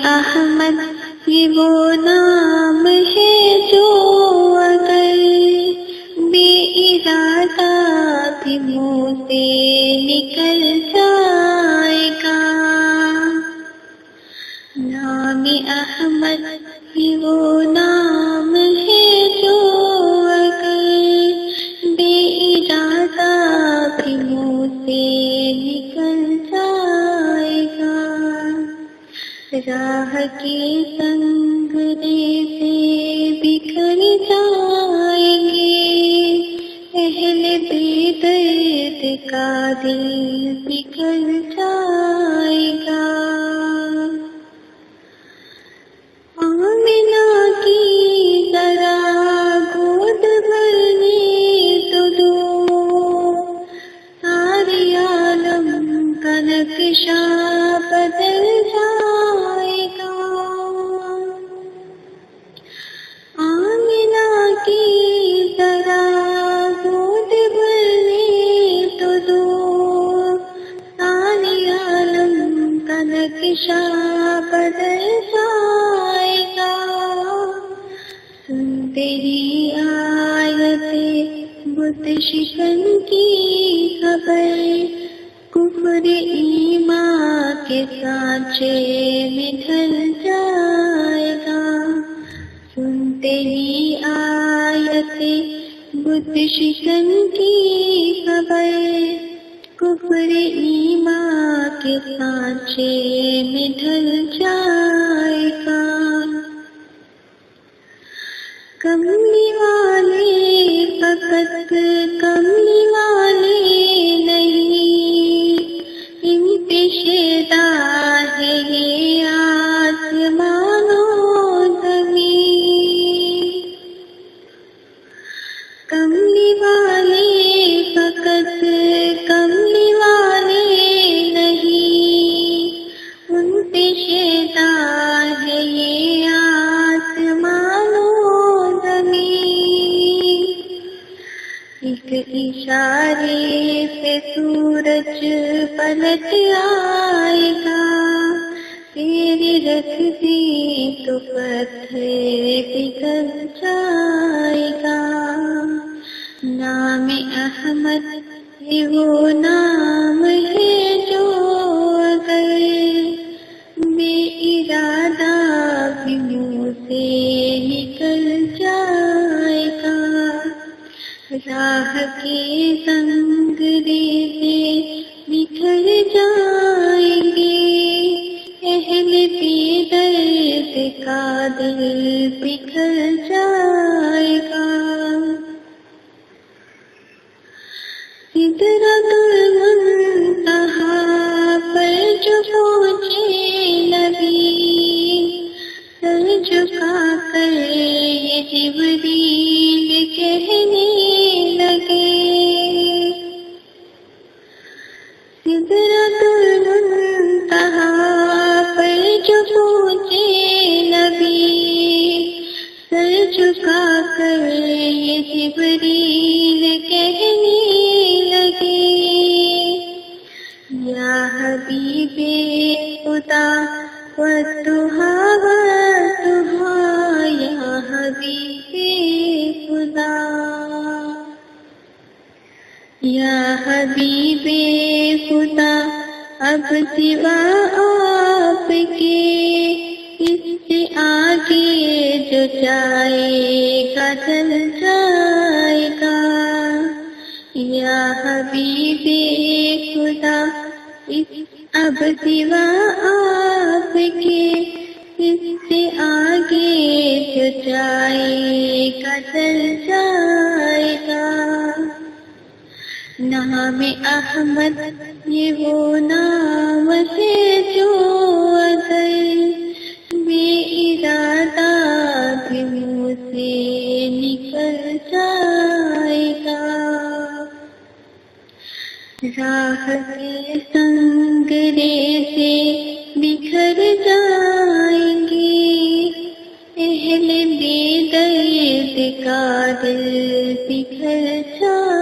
احمد یہ وہ نام ہے جو اگر بے ارادہ بھی منہ سے نکل جائے گا۔ نام احمد یہ وہ نام ہے جو اگر بے ارادہ بھی منہ سے نکل جائے گا۔ راہ کے سنگرے سے بکھر جائیں گے، اہل بے درد کا دل بکھر جائے گا۔ آمنہ کی ذرا گود بھرنے تو دو، سارے عالم کا نقشہ بدل جائے گا۔ آمنہ کی ذرا گود بھرنے تو دو، سارے عالم کا نقشہ بدل جائے گا۔ سنتے ہی آیت بت شکن کی خبر، کفر ایمان کے سانچے میں ڈھل جائے گا۔ سنتے ہی آیت بت شکن کی خبر، کفر ایمان کے سانچے میں ڈھل جائے گا۔ کملی والے فقط کملی والے نہیں، ان پہ شیدا ہے یہ آسمان و زمین۔ کملی والے فقط کملی والے نہیں، ان پہ شیدا ہے یہ آسمان و زمین۔ ایک اشارے پہ سورج پلٹ آئے گا، پیر رکھ دی تو پتھر پگھل جائے گا۔ نام احمد یہ وہ نام ہے جو اگر بے ارادہ بھی منہ سے نکل جائے گا۔ راہ کے سنگرے سے بکھر جائیں گے، اہل بے درد کا دل بکھر جائے گا۔ سدرۃ المنتہا پر جو پہنچے نبی، سر جھکا کر یہ جبریل کہنے لگے۔ سدرۃ المنتہا پر جو پہنچے نبی، سر جھکا کر یہ جبریل کہنے لگے۔ یا حبیب خدا والضحیٰ والضحیٰ، یا حبیب خدا، یا حبیب خدا، اب سوا آپ کے اس سے آگے جو جائے گا چل جائے گا۔ یا حبیب خدا، اب سوا آپ کے اس سے آگے جو جائے گا چل جائے گا۔ نام احمد یہ وہ نام ہے جو اگر بے ارادہ بھی منہ سے نکل جائے گا۔ راہ کے سنگرے سے بکھر جائیں گے، اہل بے درد کا دل بکھر جائے گا۔